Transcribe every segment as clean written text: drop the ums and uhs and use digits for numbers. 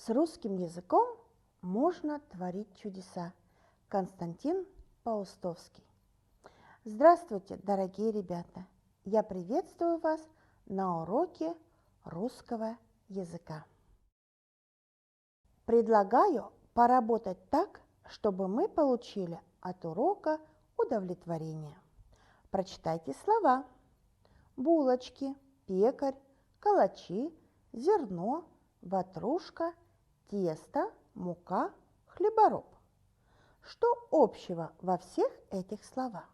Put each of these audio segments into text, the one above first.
С русским языком можно творить чудеса. Константин Паустовский. Здравствуйте, дорогие ребята! Я приветствую вас на уроке русского языка. Предлагаю поработать так, чтобы мы получили от урока удовлетворение. Прочитайте слова: булочки, пекарь, калачи, зерно, ватрушка, тесто, мука, хлебороб. Что общего во всех этих словах?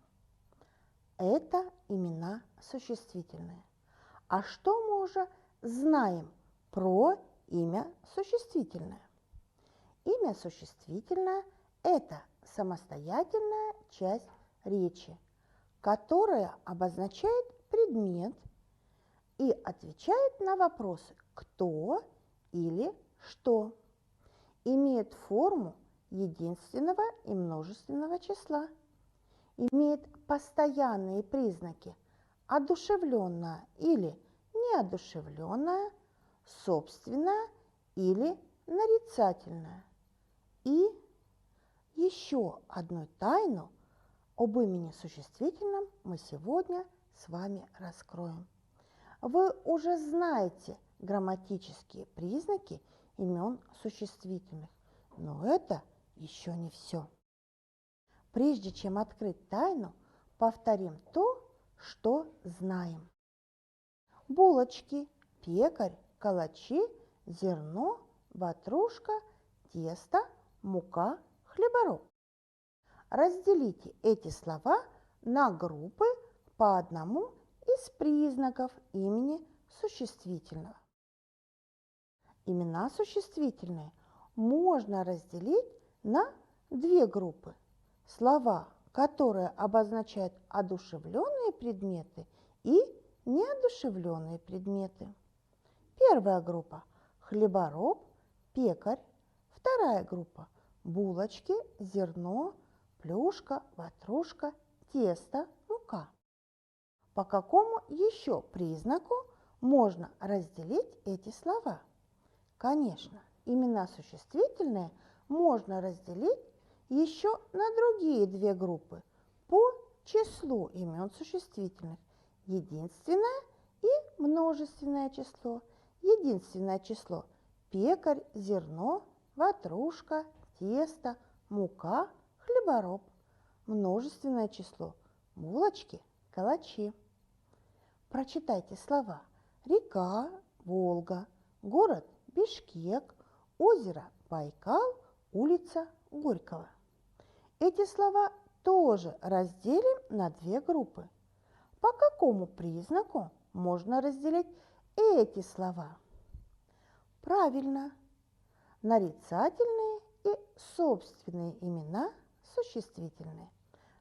Это имена существительные. А что мы уже знаем про имя существительное? Имя существительное – это самостоятельная часть речи, которая обозначает предмет и отвечает на вопросы «кто» или «что». Имеет форму единственного и множественного числа. Имеет постоянные признаки одушевленное или неодушевленное, собственное или нарицательное. И еще одну тайну об имени существительном мы сегодня с вами раскроем. Вы уже знаете грамматические признаки имен существительных, но это еще не все. Прежде чем открыть тайну, повторим то, что знаем. Булочки, пекарь, калачи, зерно, ватрушка, тесто, мука, хлебороб. Разделите эти слова на группы по одному из признаков имени существительного. Имена существительные можно разделить на две группы. Слова, которые обозначают одушевленные предметы, и неодушевленные предметы. Первая группа – хлебороб, пекарь. Вторая группа – булочки, зерно, плюшка, ватрушка, тесто, мука. По какому еще признаку можно разделить эти слова? Конечно, имена существительные можно разделить еще на другие две группы по числу имен существительных – единственное и множественное число. Единственное число – пекарь, зерно, ватрушка, тесто, мука, хлебороб. Множественное число – булочки, калачи. Прочитайте слова: река, Волга, город Бишкек, озеро Байкал, улица Горького. Эти слова тоже разделим на две группы. По какому признаку можно разделить эти слова? Правильно, нарицательные и собственные имена существительные.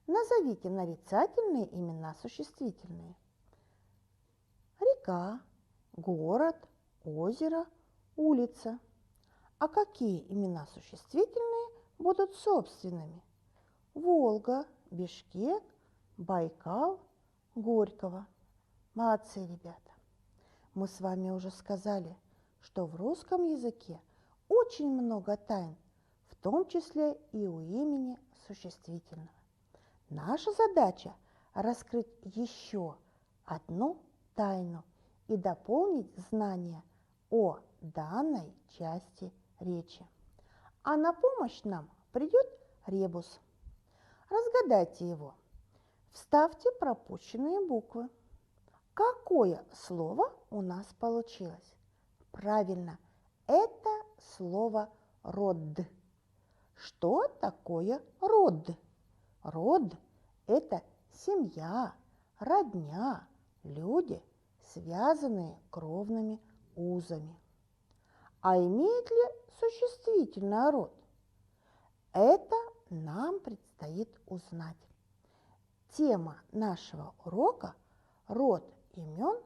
Назовите нарицательные имена существительные. Река, город, озеро, улица. А какие имена существительные будут собственными? Волга, Бишкек, Байкал, Горького. Молодцы, ребята! Мы с вами уже сказали, что в русском языке очень много тайн, в том числе и у имени существительного. Наша задача – раскрыть еще одну тайну и дополнить знания о данной части речи. А на помощь нам придет ребус. Разгадайте его. Вставьте пропущенные буквы. Какое слово у нас получилось? Правильно, это слово «род». Что такое род? Род – это семья, родня, люди, связанные кровными узами. А имеет ли существительное род? Это нам предстоит узнать. Тема нашего урока – род имен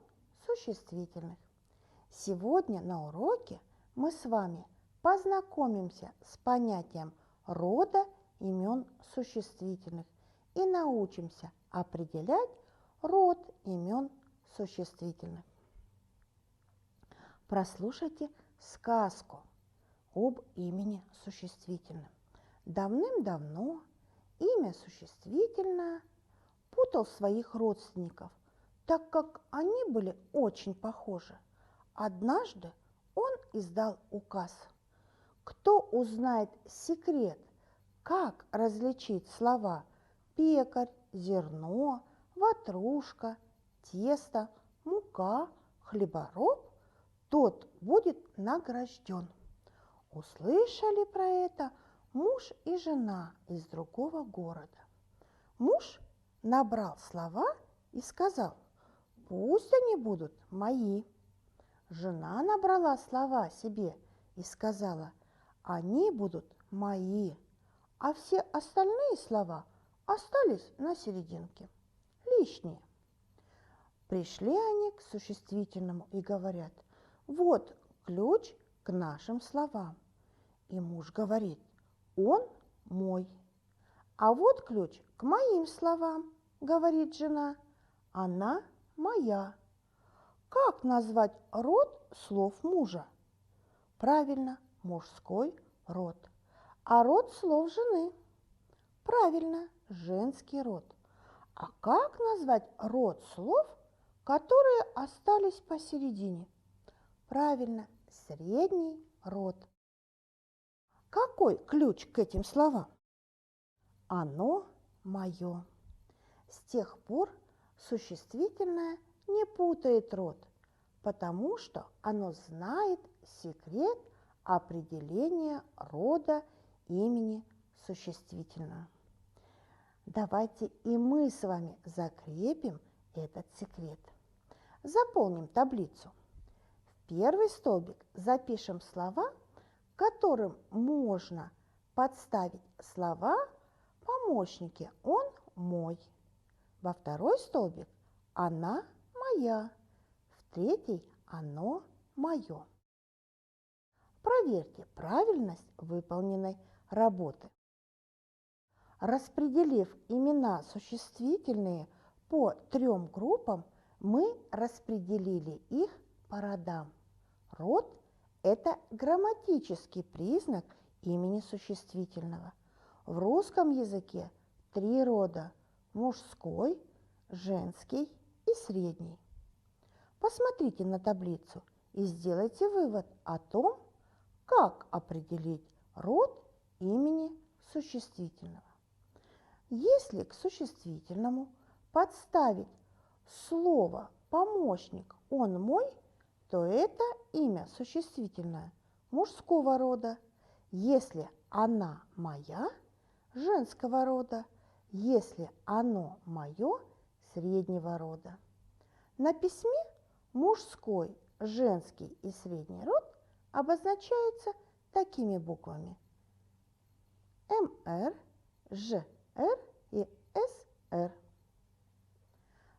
существительных. Сегодня на уроке мы с вами познакомимся с понятием рода имен существительных и научимся определять род имен существительных. Прослушайте сказку об имени существительном. Давным-давно имя существительное путал своих родственников, так как они были очень похожи. Однажды он издал указ. Кто узнает секрет, как различить слова пекарь, зерно, ватрушка, тесто, мука, хлебороб, тот будет награжден. Услышали про это муж и жена из другого города. Муж набрал слова и сказал: «Пусть они будут мои». Жена набрала слова себе и сказала: «Они будут мои», а все остальные слова остались на серединке, лишние. Пришли они к существительному и говорят: «Вот ключ к нашим словам». И муж говорит: «Он мой». «А вот ключ к моим словам», говорит жена, «она моя». Как назвать род слов мужа? Правильно, мужской род. А род слов жены? Правильно, женский род. А как назвать род слов, которые остались посередине? Правильно, средний род. Какой ключ к этим словам? Оно мое. С тех пор существительное не путает род, потому что оно знает секрет определения рода имени существительного. Давайте и мы с вами закрепим этот секрет. Заполним таблицу. В первый столбик запишем слова, которым можно подставить слова помощники «он мой». Во второй столбик «она моя», в третий «оно мое». Проверьте правильность выполненной работы. Распределив имена существительные по 3 группам, мы распределили их по родам. Род – это грамматический признак имени существительного. В русском языке 3 рода – мужской, женский и средний. Посмотрите на таблицу и сделайте вывод о том, как определить род имени существительного. Если к существительному подставить слово «помощник», «он мой», то это имя существительное мужского рода. Если «она моя» – женского рода. Если «оно мое» – среднего рода. На письме мужской, женский и средний род обозначаются такими буквами: МР, ЖР и СР.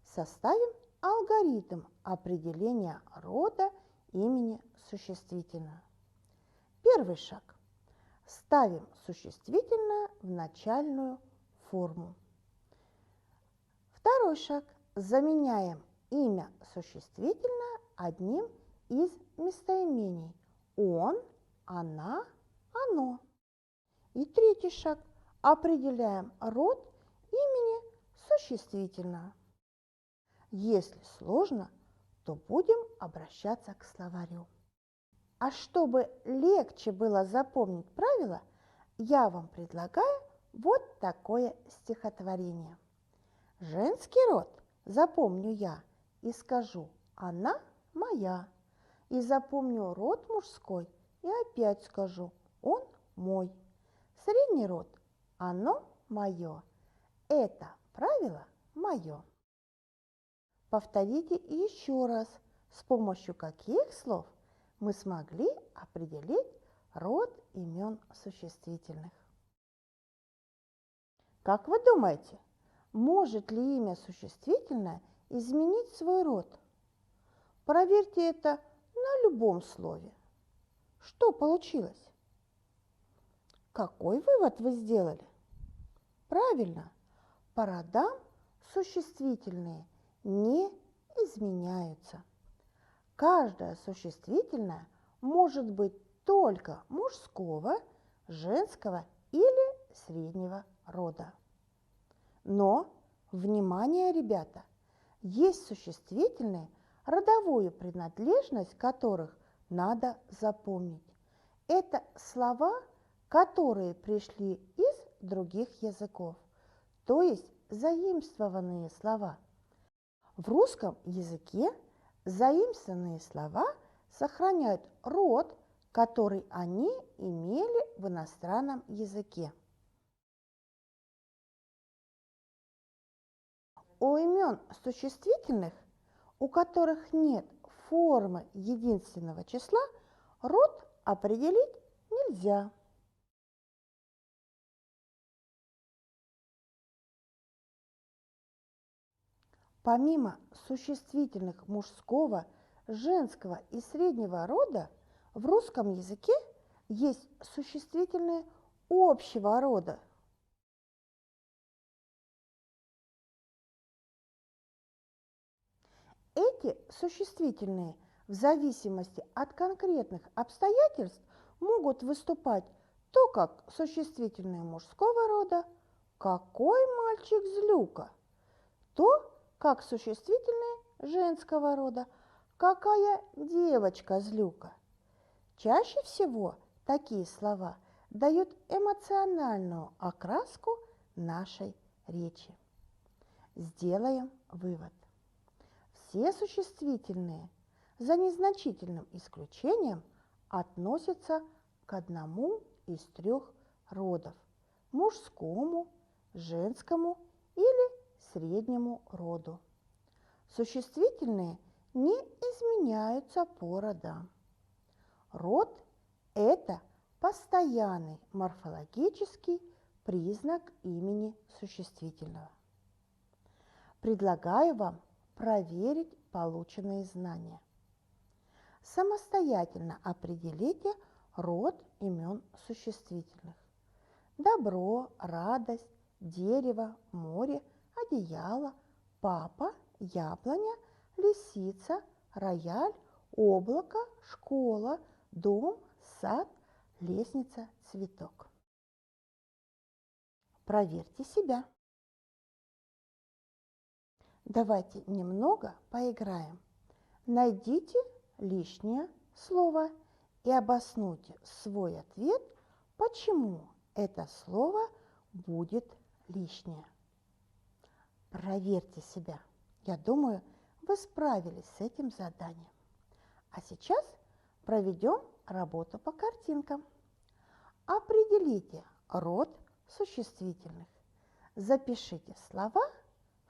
Составим алгоритм определения рода имени существительного. Первый шаг. Ставим существительное в начальную форму. Второй шаг. Заменяем имя существительное одним из местоимений: он, она, оно. И третий шаг. Определяем род имени существительного. Если сложно, то будем обращаться к словарю. А чтобы легче было запомнить правила, я вам предлагаю вот такое стихотворение. Женский род запомню я и скажу: она моя. И запомню род мужской и опять скажу: он мой. Средний род – оно мое. Это правило мое. Повторите еще раз, с помощью каких слов мы смогли определить род имен существительных. Как вы думаете, может ли имя существительное изменить свой род? Проверьте это на любом слове. Что получилось? Какой вывод вы сделали? Правильно, по родам существительные не изменяются. Каждое существительное может быть только мужского, женского или среднего рода. Но, внимание, ребята, есть существительные, родовую принадлежность которых надо запомнить. Это слова, которые пришли из других языков, то есть заимствованные слова. В русском языке заимствованные слова сохраняют род, который они имели в иностранном языке. У имен существительных, у которых нет формы единственного числа, род определить нельзя. Помимо существительных мужского, женского и среднего рода, в русском языке есть существительные общего рода. Эти существительные в зависимости от конкретных обстоятельств могут выступать то как существительные мужского рода «какой мальчик злюка», то как существительные женского рода «какая девочка злюка». Чаще всего такие слова дают эмоциональную окраску нашей речи. Сделаем вывод. Все существительные, за незначительным исключением, относятся к одному из трех родов – мужскому, женскому или среднему роду. Существительные не изменяются по родам. Род – это постоянный морфологический признак имени существительного. Предлагаю вам проверить полученные знания. Самостоятельно определите род имен существительных. Добро, радость, дерево, море, одеяло, папа, яблоня, лисица, рояль, облако, школа, дом, сад, лестница, цветок. Проверьте себя. Давайте немного поиграем. Найдите лишнее слово и обоснуйте свой ответ, почему это слово будет лишнее. Проверьте себя. Я думаю, вы справились с этим заданием. А сейчас проведем работу по картинкам. Определите род существительных. Запишите слова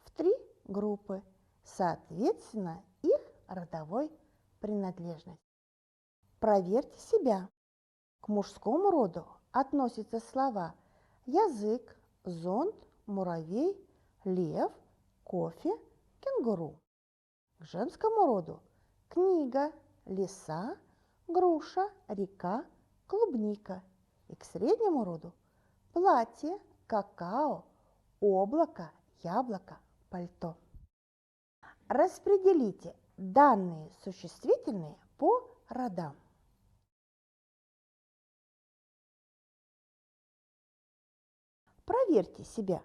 в 3 группы, соответственно их родовой принадлежности. Проверьте себя. К мужскому роду относятся слова язык, зонт, муравей, лев, кофе, кенгуру. К женскому роду книга, лиса, груша, река, клубника. И к среднему роду платье, какао, облако, яблоко, пальто. Распределите данные существительные по родам. Проверьте себя.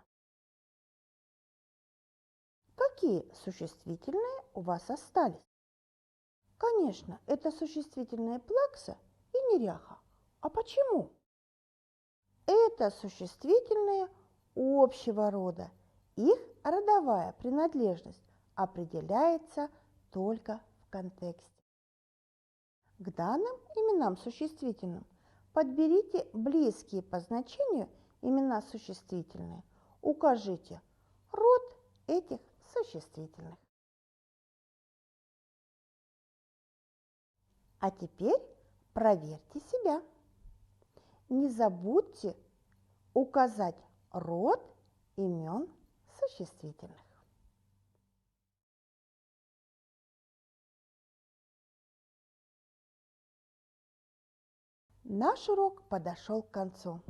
Какие существительные у вас остались? Конечно, это существительные плакса и неряха. А почему? Это существительные общего рода. Их родовая принадлежность определяется только в контексте. К данным именам существительным подберите близкие по значению имена существительные. Укажите род этих существительных. А теперь проверьте себя. Не забудьте указать род имен существительных. Наш урок подошел к концу.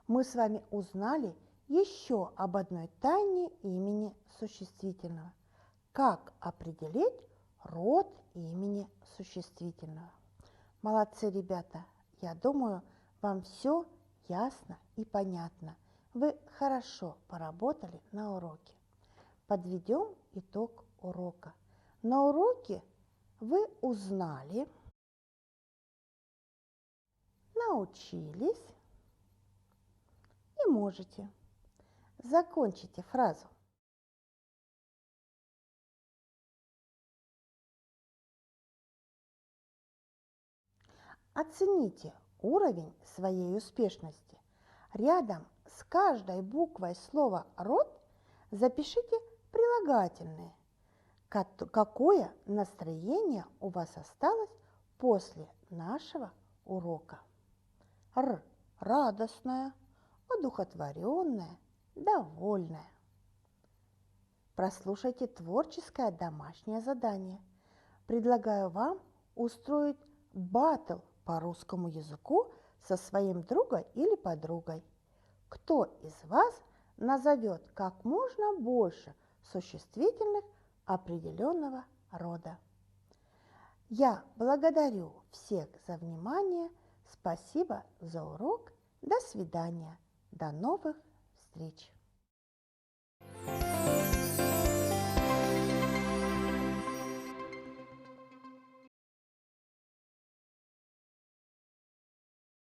Мы с вами узнали еще об одной тайне имени существительного. Как определить род имени существительного. Молодцы, ребята! я думаю, вам все ясно и понятно. Вы хорошо поработали на уроке. Подведем итог урока. На уроке вы узнали, научились и можете. Закончите фразу. Оцените уровень своей успешности. Рядом с каждой буквой слова «рот» запишите прилагательные. Какое настроение у вас осталось после нашего урока? Радостное, одухотворенное, довольное. Прослушайте творческое домашнее задание. Предлагаю вам устроить баттл по русскому языку со своим другом или подругой. Кто из вас назовет как можно больше существительных определенного рода? Я благодарю всех за внимание. Спасибо за урок. До свидания. До новых встреч.